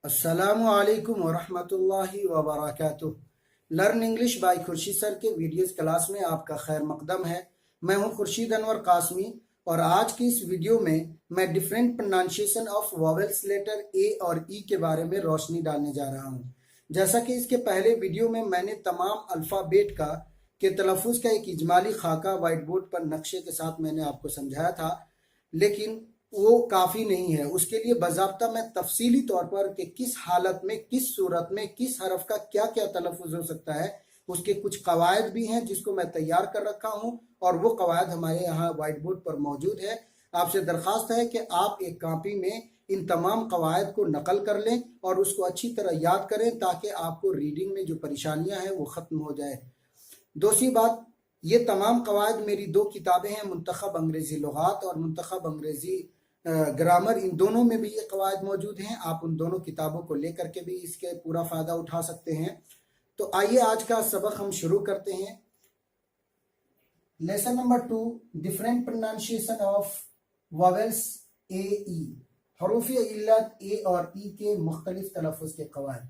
अस्सलामु अलैकुम वरहमतुल्लाहि वबरकातुह। Learn English by Khurshid sir के वीडियोस क्लास में आपका खैर मकदम है। मैं हूं खुर्शीद अनवर कासमी और आज की इस वीडियो में मैं different pronunciation of vowels letter A और ई के बारे में रोशनी डालने जा रहा हूं। जैसा कि इसके पहले वीडियो में मैंने तमाम अल्फ़ाबेट का के तलफ़ुज़ का एक इजमाली खाका वाइट बोर्ड पर नक्शे के साथ मैंने आपको समझाया था, लेकिन वो काफ़ी नहीं है। उसके लिए बाज़ाब्ता मैं तफसीली तौर पर कि किस हालत में, किस सूरत में, किस हरफ का क्या क्या तलफ़ुज़ हो सकता है, उसके कुछ कवायद भी हैं जिसको मैं तैयार कर रखा हूँ और वो कवायद हमारे यहाँ वाइट बोर्ड पर मौजूद है। आपसे दरख्वास्त है कि आप एक कापी में इन तमाम कवायद को नकल कर लें और उसको अच्छी तरह याद करें ताकि आपको रीडिंग में जो परेशानियाँ हैं वो ख़त्म हो जाए। दूसरी बात, ये तमाम कवायद मेरी दो किताबें हैं, मुंतखब अंग्रेज़ी लुगात और मुंतखब अंग्रेज़ी ग्रामर। इन दोनों में भी ये कवायद मौजूद हैं। आप उन दोनों किताबों को लेकर के भी इसके पूरा फ़ायदा उठा सकते हैं। तो आइए आज का सबक हम शुरू करते हैं। Lesson number 2, different pronunciation of vowels A E. हरूफ इल्लत ए और ई के मुख्तलिफ तलफ़ुज़ के कवायद।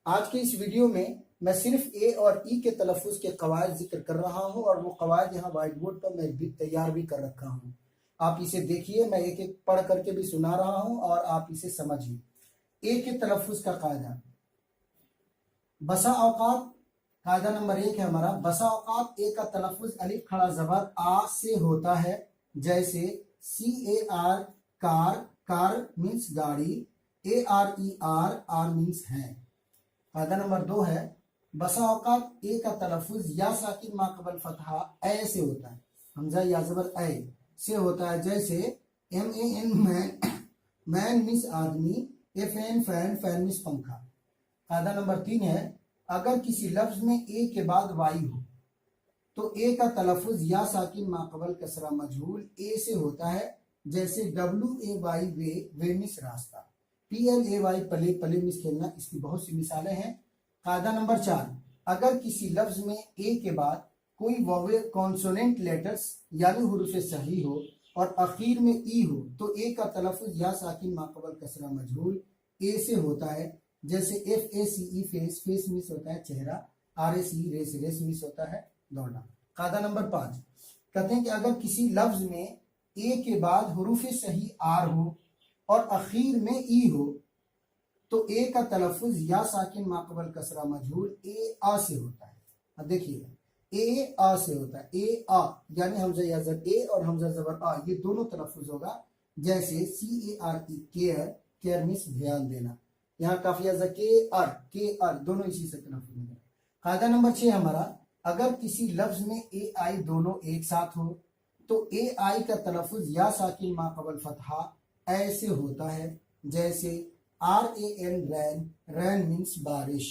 आज के इस वीडियो में मैं सिर्फ ए और ई के तलफ़ुज़ के कवायद जिक्र कर रहा हूँ और वो कवायद यहाँ वाइट बोर्ड पर मैं भी तैयार भी कर रखा हूँ। आप इसे देखिए, मैं एक एक पढ़ करके भी सुना रहा हूँ और आप इसे समझिए। ए के तलफ़ुज़ का कायदा, बसा औकात। कायदा नंबर 1 है हमारा, बसा औकात ए का तलफ़ुज़ अलिफ खड़ा ज़बर आ से होता है, जैसे CAR कार, कार मीन्स गाड़ी, ARER आर मीन्स है। कायदा नंबर 2 है, बसा औकात ए का तलफ़ुज़ या साकिन माक़बल फ़तहा ए से होता है, हमज़ा या ज़बर ए से होता है, जैसे MAN मैन, मैन मीन्स आदमी, FN फैन, फैन मीन्स पंखा। कायदा नंबर 3 है, अगर किसी लफ्ज में ए के बाद वाई हो तो ए का तलफ़ुज़ या साकिन माक़बल कसरा मजहूल ए से होता है, जैसे WAY वे मीन्स रास्ता, PLAY पले, पले मीन्स खेलना। इसकी बहुत सी मिसालें हैं। कायदा नंबर 4, अगर किसी लफ्ज में ए के बाद कोई वोवेल कॉन्सोनेंट लेटर्स यानी हुरूफ सही हो और आखिर में ई हो तो ए का तलफ़ुज़ या साकिन माक़बल कसरा मजहूल ए से होता है, जैसे FACE फेस, फेस मीन्स होता है चेहरा, RACE रेस, रेस मीन्स होता है दौड़ना। कायदा नंबर 5, कहते हैं कि अगर किसी लफ्ज में ए के बाद हुरूफ सही आर हो और आखिर में ई हो तो ए का तलफ़ुज़ या साकिन माक़बल कसरा मजहूल ए आ से होता है। अब देखिए, ए आ से होता है, ए आ यानी हमज़ा या ज़बर ए और हमज़ा ज़बर आ, ये दोनों तलफ़ुज़ होगा, जैसे CARE केयर, केयर मीन्स ध्यान देना। यहाँ काफिया के आर दोनों इसी से तलफ़ुज़ होगा। कायदा नंबर 6 हमारा, अगर किसी लफ्ज में ए आई दोनों एक साथ हो तो ए आई का तलफ़ुज़ या साकिन माक़बल फ़तहा ऐसे होता है, जैसे RAN रैन, रैन मीन्स बारिश।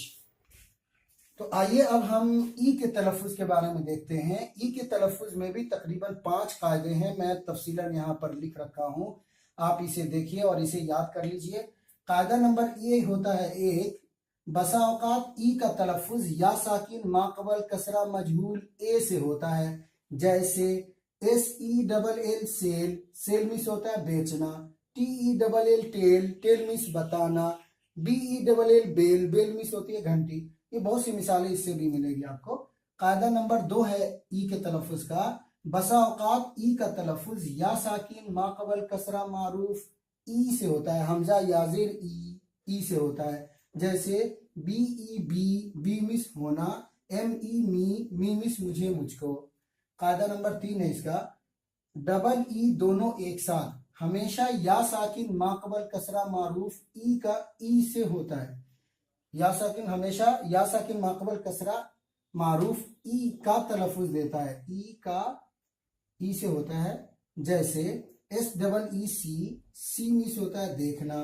तो आइए अब हम ई के तलफ़ुज़ के बारे में देखते हैं। ई के तलफ़ुज़ में भी तकरीबन 5 कायदे हैं, मैं तफसीलन यहाँ पर लिख रखा हूँ, आप इसे देखिए और इसे याद कर लीजिए। कायदा नंबर ये होता है 1, बसा औकात ई का तलफ़ुज़ या साकिन माक़बल कसरा मजहूल ए से होता है, जैसे SELL सेल, सेल मीन्स होता है बेचना, TELL टेल, टेल मीन्स बताना, BELL बेल, बेल मीन्स होती है घंटी। ये बहुत सी मिसालें इससे भी मिलेगी आपको। कायदा नंबर 2 है ई के तलफ़ुज़ का, बसा औकात ई का तलफ़ुज़ या साकिन माक़बल कसरा मारूफ ई से होता है, हमज़ा याजिर ई से होता है, जैसे BEB, बी मिस होना, ME मी मिस मुझे, मुझको। कायदा नंबर 3 है इसका, डबल ई दोनों एक साथ, हमेशा या साकिन माक़बल कसरा मारूफ ई का ई से होता है, या साकिन हमेशा या साकिन माक़बल कसरा मारूफ ई का तलफ़ुज़ देता है, ई का ई से होता है, जैसे SEEC, सी मिस होता है देखना,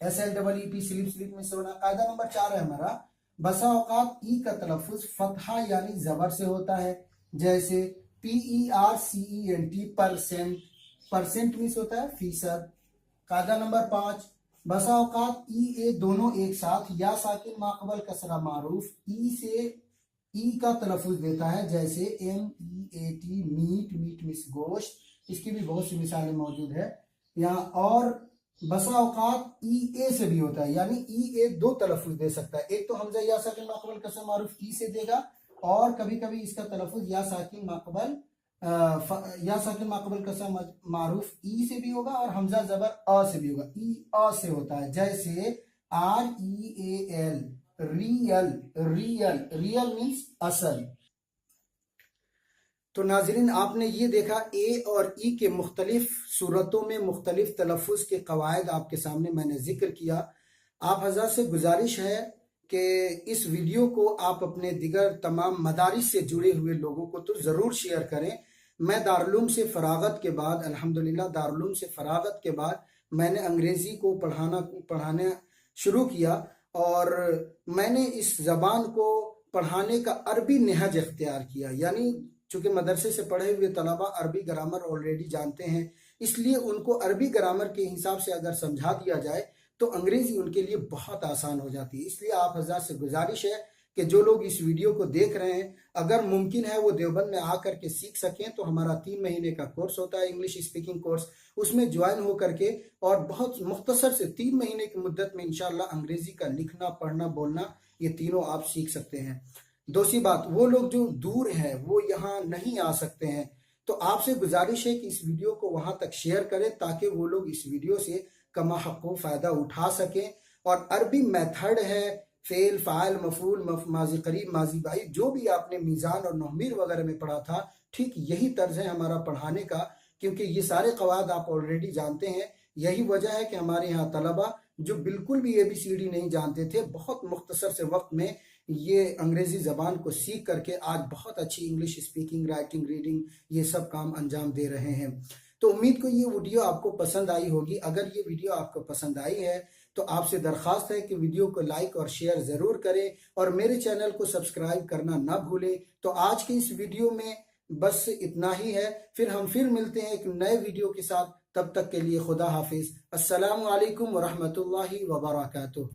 SLEEP स्लीप, स्लीप मिस होना। कायदा नंबर 4 है हमारा, बसा औकात ई का तलफ़ुज़ फ़तहा यानी ज़बर से होता है, जैसे PERCENT परसेंट, परसेंट मिस होता है फीसद। कायदा नंबर 5, बसा औकात ई ए दोनों एक साथ या साकिन माक़बल कसरा मारूफ ई से ई का तलफ़ुज़ देता है, जैसे MEAT मीट, मीट मिस गोश्त। इसकी भी बहुत सी मिसालें मौजूद है यहाँ। और बसा औकात ई ए से भी होता है, यानी ई ए दो तलफ़ुज़ दे सकता है। एक तो हमजा या साकिन माक़बल कसर मारूफ ई से देगा, और कभी कभी इसका तलफ़ुज़ या साकिन माक़बल या साकिन माक़बल कसर मारूफ ई से भी होगा और हमजा ज़बर अ से भी होगा। ई अ से होता है, जैसे R E A L, real. Real real means असल। तो नाज़रीन, आपने ये देखा ए और ई के मुख्तलिफ सूरतों में मुख्तलिफ तलफ़ुज़ के क़वायद आपके सामने मैंने ज़िक्र किया। आप हज़रात से गुजारिश है कि इस वीडियो को आप अपने दिगर तमाम मदारिस से जुड़े हुए लोगों को तो ज़रूर शेयर करें। मैं दारुल उलूम से फ़रागत के बाद, अल्हम्दुलिल्लाह दारुल उलूम से फ़रागत के बाद मैंने अंग्रेज़ी को पढ़ाना शुरू किया, और मैंने इस ज़बान को पढ़ाने का अरबी नहज इख्तियार किया। यानी चूँकि मदरसे से पढ़े हुए तलबा अरबी ग्रामर ऑलरेडी जानते हैं, इसलिए उनको अरबी ग्रामर के हिसाब से अगर समझा दिया जाए तो अंग्रेज़ी उनके लिए बहुत आसान हो जाती है। इसलिए आप हज़रात से गुजारिश है कि जो लोग इस वीडियो को देख रहे हैं, अगर मुमकिन है वो देवबंद में आकर के सीख सकें, तो हमारा 3 महीने का कोर्स होता है इंग्लिश स्पीकिंग कोर्स, उसमें ज्वाइन हो करके और बहुत मुख्तसर से 3 महीने की मुद्दत में इंशाअल्लाह अंग्रेज़ी का लिखना, पढ़ना, बोलना ये तीनों आप सीख सकते हैं। दूसरी बात, वो लोग जो दूर हैं वो यहाँ नहीं आ सकते हैं, तो आपसे गुजारिश है कि इस वीडियो को वहाँ तक शेयर करें ताकि वो लोग इस वीडियो से कमा हक़ फ़ायदा उठा सकें। और अरबी मेथड है, फ़ेल, फ़ाइल, मफ़ूल, माज़ी करीब, माज़ी बाइद, जो भी आपने मीज़ान और नहमीर वगैरह में पढ़ा था, ठीक यही तर्ज है हमारा पढ़ाने का, क्योंकि ये सारे क़वायद आप ऑलरेडी जानते हैं। यही वजह है कि हमारे यहाँ तलबा जो बिल्कुल भी ABCD नहीं जानते थे, बहुत मुख्तसर से वक्त में ये अंग्रेज़ी ज़बान को सीख करके आज बहुत अच्छी इंग्लिश स्पीकिंग, राइटिंग, रीडिंग ये सब काम अंजाम दे रहे हैं। तो उम्मीद को ये वीडियो आपको पसंद आई होगी। अगर ये वीडियो आपको पसंद आई है तो आपसे दरख्वास्त है कि वीडियो को लाइक और शेयर ज़रूर करें और मेरे चैनल को सब्सक्राइब करना ना भूलें। तो आज के इस वीडियो में बस इतना ही है, फिर मिलते हैं एक नए वीडियो के साथ। तब तक के लिए खुदा हाफिज़। अस्सलामु अलैकुम व रहमतुल्लाहि व बरकातुहू।